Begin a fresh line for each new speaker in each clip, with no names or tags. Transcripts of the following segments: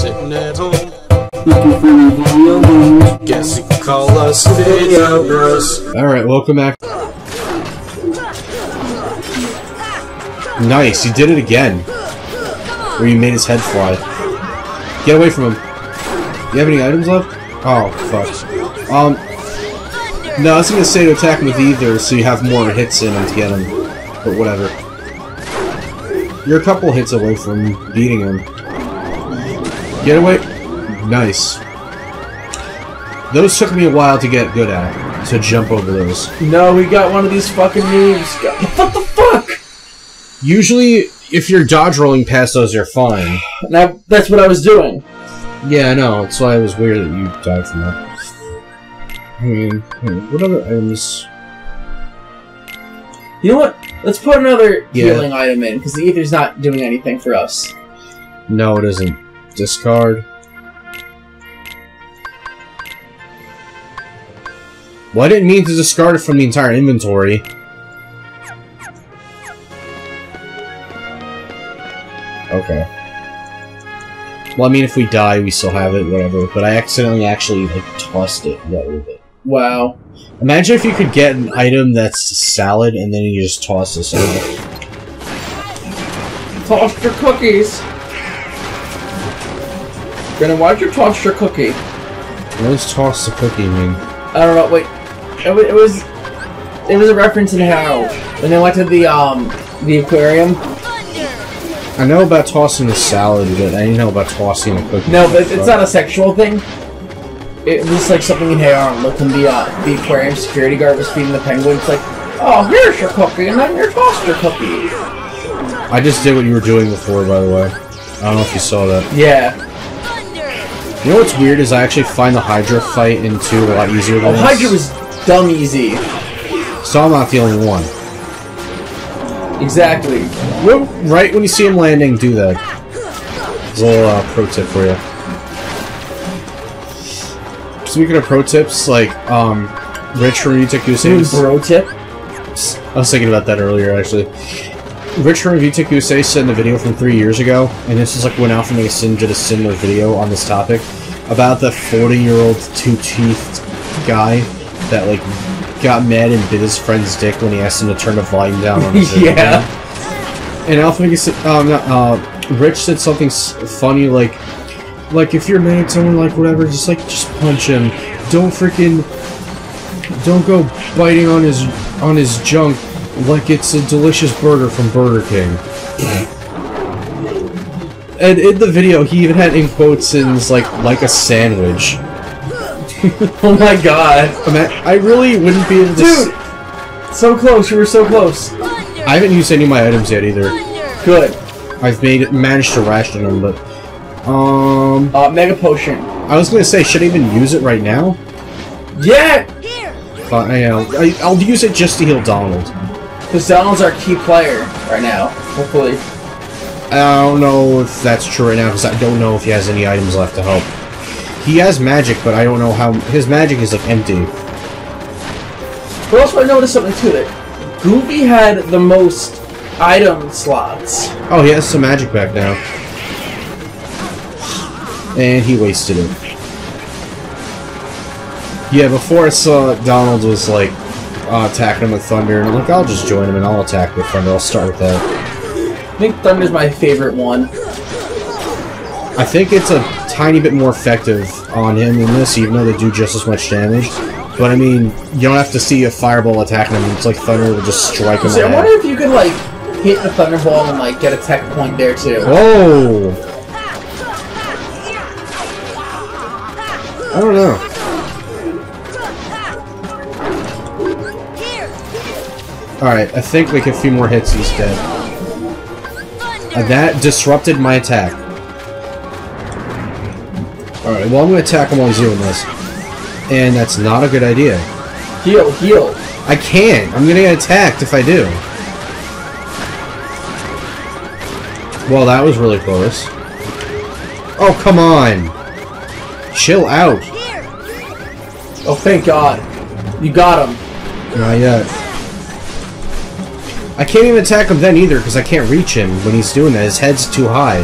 sitting at home.
Looking for the video games.
Guess you could call us Vidya Bros.
Alright, welcome back. Nice, you did it again. Where you made his head fly. Get away from him. You have any items left? Oh, fuck. No, I was gonna say to attack him with either so you have more hits in him to get him. But whatever. You're a couple hits away from beating him. Get away. Nice. Those took me a while to get good at. To jump over those.
No, we got one of these fucking moves. What the fuck?
Usually, if you're dodge rolling past those, you're fine.
Now, that's what I was doing.
Yeah, I know. That's why it was weird that you died from that. I mean, what other items?
You know what? Let's put another healing item in, because the ether's not doing anything for us.
No, it isn't. Discard. Well, I didn't mean to discard it from the entire inventory. Okay. Well, I mean, if we die, we still have it, whatever. But I accidentally actually, like, tossed it right with it.
Wow.
Imagine if you could get an item that's salad, and then you just toss this over.
Toss your cookies. Gonna watch you toss your cookie.
What does toss the cookie mean?
I don't know, wait. It was a reference in how, when they went to the aquarium.
I know about tossing the salad, but I didn't know about tossing a cookie.
No, but it's not a sexual thing. It was like something in Hey Arnold when the aquarium security guard was feeding the penguins, like, oh, here's your cookie, and then you're tossed your cookie.
I just did what you were doing before, by the way. I don't know if you saw that.
Yeah.
You know what's weird is I actually find the Hydra fight in 2 a lot easier than this.
Hydra was dumb easy.
So I'm not the only one.
Exactly.
Well, right when you see him landing, do that. There's a little pro tip for you. Speaking of pro tips, like, Rich from Utakusei.
Bro tip?
I was thinking about that earlier, actually. Rich from Utakusei said in the video from 3 years ago, and this is like when Alpha Mega Sin did a similar video on this topic, about the 40-year-old two-teethed guy that, like, got mad and bit his friend's dick when he asked him to turn the volume down on his
yeah.
And Alpha Mega Sin, Rich said something funny like if you're mad at someone, like, whatever, just punch him. Don't go biting on his junk like it's a delicious burger from Burger King. And in the video, he even had in quotes like a sandwich.
Oh my god.
I really wouldn't be able to...
Dude! So close, you were so close.
I haven't used any of my items yet, either.
Good.
I've managed to ration them, but...
Mega Potion.
I was gonna say, should I even use it right now?
Yeah!
I'll use it just to heal Donald.
Because Donald's our key player right now, hopefully.
I don't know if that's true right now, because I don't know if he has any items left to help. He has magic, but I don't know how... His magic is, like, empty.
But also I noticed something, too, that Goofy had the most item slots.
Oh, he has some magic back now. And he wasted it. Yeah, before I saw Donald was, like, attacking him with Thunder, and I'm like, I'll just join him and I'll attack with Thunder. I'll start with that.
I think Thunder's my favorite one.
I think it's a tiny bit more effective on him in this, even though they do just as much damage. But I mean, you don't have to see a fireball attacking him. It's like Thunder will just strike him.
I wonder if you could, like, hit the Thunderball and, like, get a tech point there, too.
Whoa! I don't know. Alright, I think like a few more hits he's dead. That disrupted my attack. Alright, well I'm gonna attack him while he's doing this. And that's not a good idea.
Heal, heal.
I can't. I'm gonna get attacked if I do. Well, that was really close. Oh, come on! Chill out.
Oh, thank God. You got him.
Not yet. I can't even attack him then either, because I can't reach him when he's doing that. His head's too high.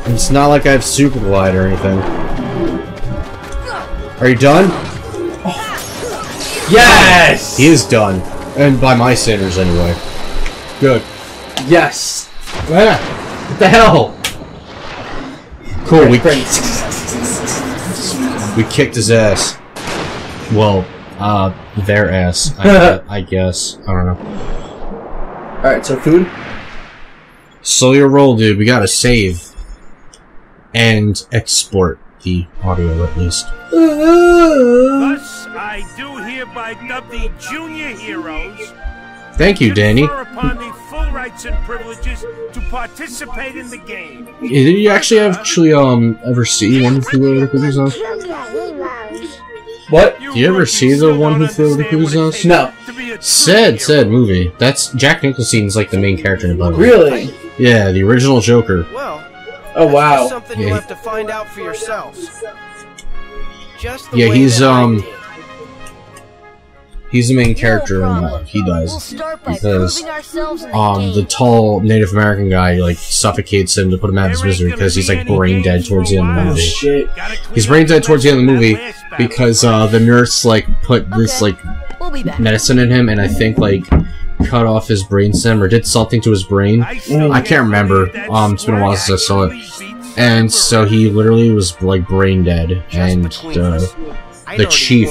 It's not like I have super glide or anything. Are you done?
Yes!
He is done. And by my standards, anyway. Good.
Yes!
Ah, what the hell? Cool, we kicked his ass. Well, their ass, I guess. I don't know.
Alright, so food?
Slow your roll, dude. We gotta save. And export the audio, at least.
Thus, I do hereby dub the junior heroes.
Thank you, Danny.
Confer upon the full rights and privileges to participate in the game.
Did you actually ever see One Who Flew Over the Cuckoo's Nest?
What?
Do you ever see the One Who Flew Over the Cuckoo's Nest?
No.
Sad movie. That's Jack Nicholson's like the main character in the movie.
Really?
Yeah, the original Joker.
Well,
oh wow.
something you'll have to find out for yourselves. Just the
Yeah,
way
he's
that I did.
he's the main character and he dies because the tall Native American guy like suffocates him to put him out of his misery because he's like brain dead towards the end of the movie.
Shit.
He's brain dead towards the end of the movie because the nurse like put this like medicine in him and I think like cut off his brainstem or did something to his brain. I can't remember. It's been a while since I saw it. And so he literally was like brain dead and the chief,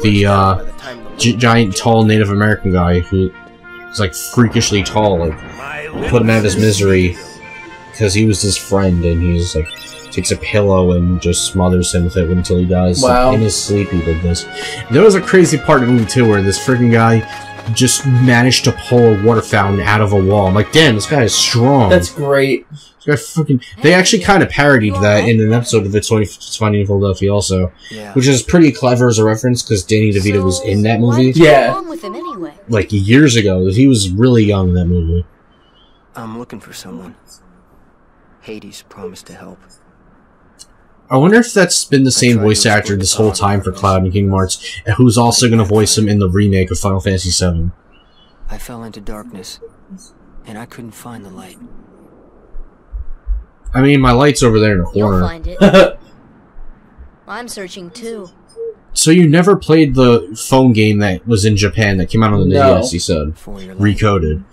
the giant tall Native American guy who is like freakishly tall, like put him out of his misery because he was his friend and he's like takes a pillow and just smothers him with it until he dies.
Wow.
Like, in his sleep he did this. There was a crazy part in the movie too where this freaking guy just managed to pull a water fountain out of a wall. I'm like, damn, this guy is strong.
That's great.
This guy freaking... They actually kind of parodied that in an episode of It's Funny in Philadelphia also.
Yeah.
Which is pretty clever as a reference because Danny DeVito was in that movie.
Yeah.
Like years ago. He was really young in that movie.
I'm looking for someone. Hades promised to help.
I wonder if that's been the same voice actor this whole time for Cloud and Kingdom Hearts, and who's also going to voice him in the remake of Final Fantasy VII.
I fell into darkness, and I couldn't find the light.
I mean, my light's over there in the corner.
You'll find it. I'm searching too.
So you never played the phone game that was in Japan that came out on the NES, you said? Recoded.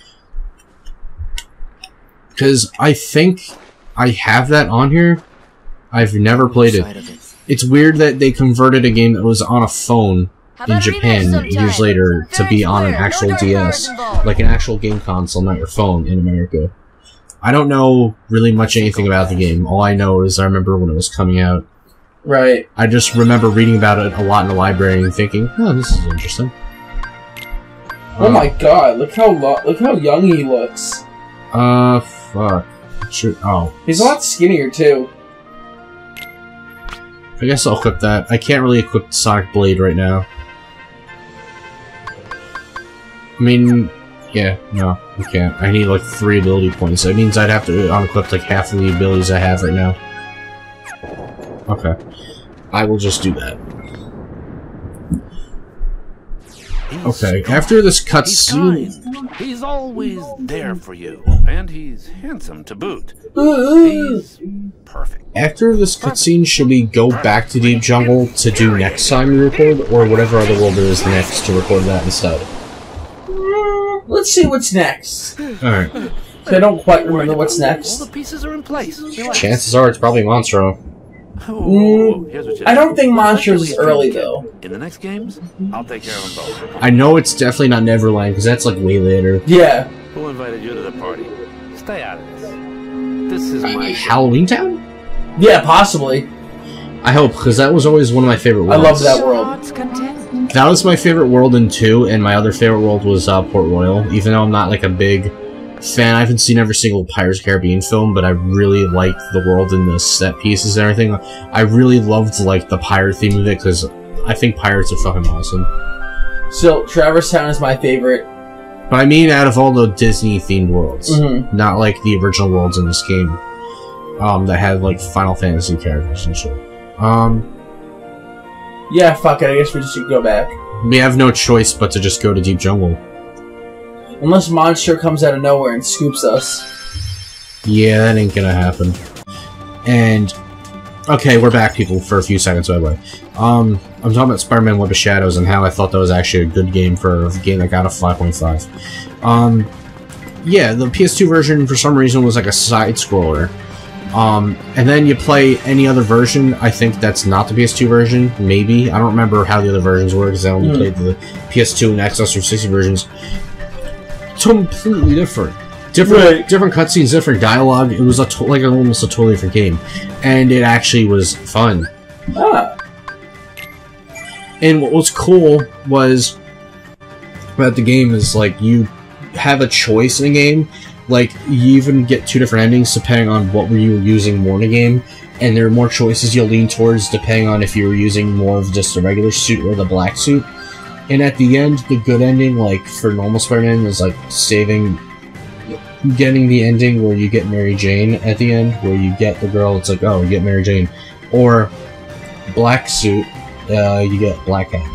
Because I think I have that on here. I've never played it. It's weird that they converted a game that was on a phone in Japan years later to be on an actual DS. Like an actual game console, not your phone, in America. I don't know really much anything about the game. All I know is I remember when it was coming out.
Right.
I just remember reading about it a lot in the library and thinking, oh, this is interesting.
Oh my god, look how young he looks.
Fuck. Oh.
He's a lot skinnier, too.
I guess I'll equip that. I can't really equip Sonic Blade right now. I mean, yeah, no, I can't. I need like 3 ability points. That means I'd have to unequip like half of the abilities I have right now. Okay. I will just do that. Okay, after this cutscene...
He's always there for you, and he's handsome to boot. He's perfect.
After this cutscene, should we go back to Deep Jungle to do next time we record, or whatever other world there is next to record that instead?
Let's see what's next.
Alright.
I don't quite remember what's next.
All the pieces are in place.
Chances are it's probably Monstro.
I don't think Monsters is early, though.
In the next games, I'll take care of them both.
I know it's definitely not Neverland, because that's like way later.
Yeah.
Who invited you to the party? Stay out of this. This is my
Halloween Town?
Yeah, possibly.
I hope, because that was always one of my favorite worlds.
I love that world.
That was my favorite world in 2, and my other favorite world was Port Royal. Even though I'm not like a big fan, I haven't seen every single Pirates of the Caribbean film, but I really liked the world and the set pieces and everything. I really loved like the pirate theme of it, because I think pirates are fucking awesome.
So, Traverse Town is my favorite.
But I mean out of all the Disney-themed worlds. Not like the original worlds in this game. That had like Final Fantasy characters and shit.
Yeah, fuck it, I guess we just should go back.
We have no choice but to just go to Deep Jungle.
Unless Monster comes out of nowhere and scoops us.
Yeah, that ain't gonna happen. And okay, we're back, people, for a few seconds, by the way. I'm talking about Spider-Man Web of Shadows and how I thought that was actually a good game for a game that got a 5.5. Yeah, the PS2 version, for some reason, was like a side-scroller. And then you play any other version. I think that's not the PS2 version, maybe. I don't remember how the other versions were, because I only played the PS2 and Xbox 360 versions. Completely different. Different cutscenes, different dialogue. It was like almost a totally different game. And it actually was fun. And what was cool was about the game is, like, you have a choice in a game. Like, you even get 2 different endings depending on what were you using more in a game. And there are more choices you'll lean towards depending on if you were using more of just the regular suit or the black suit. And at the end, the good ending, like, for normal Spider-Man, is, like, getting the ending where you get Mary Jane at the end, where you get the girl, it's like, oh, you get Mary Jane. Or black suit, you get Black Cat.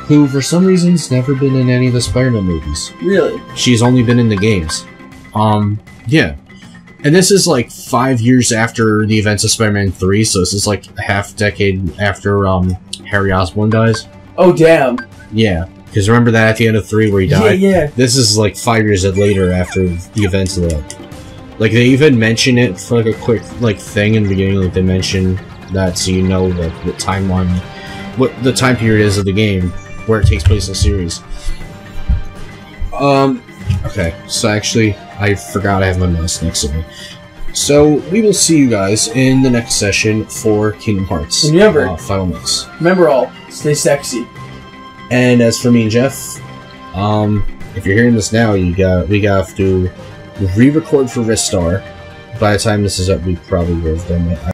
Who, for some reason, has never been in any of the Spider-Man movies.
Really?
She's only been in the games. Yeah. And this is, like, 5 years after the events of Spider-Man 3, so this is, like, a half-decade after, Harry Osborn dies.
Oh, damn.
Yeah. Because remember that at the end of 3 where he died?
Yeah.
This is, like, 5 years later after the events of that. Like, they even mention it for, like, a quick, like, thing in the beginning. Like, they mention that so you know, like, what timeline, what the time period is of the game, where it takes place in the series. Okay, so actually, I forgot I have my mouse next to me. So, we will see you guys in the next session for Kingdom Hearts.
And remember,
Final Mix.
Remember all, stay sexy.
And as for me and Jeff, if you're hearing this now, we got to re-record for Ristar. By the time this is up, we probably would have done it.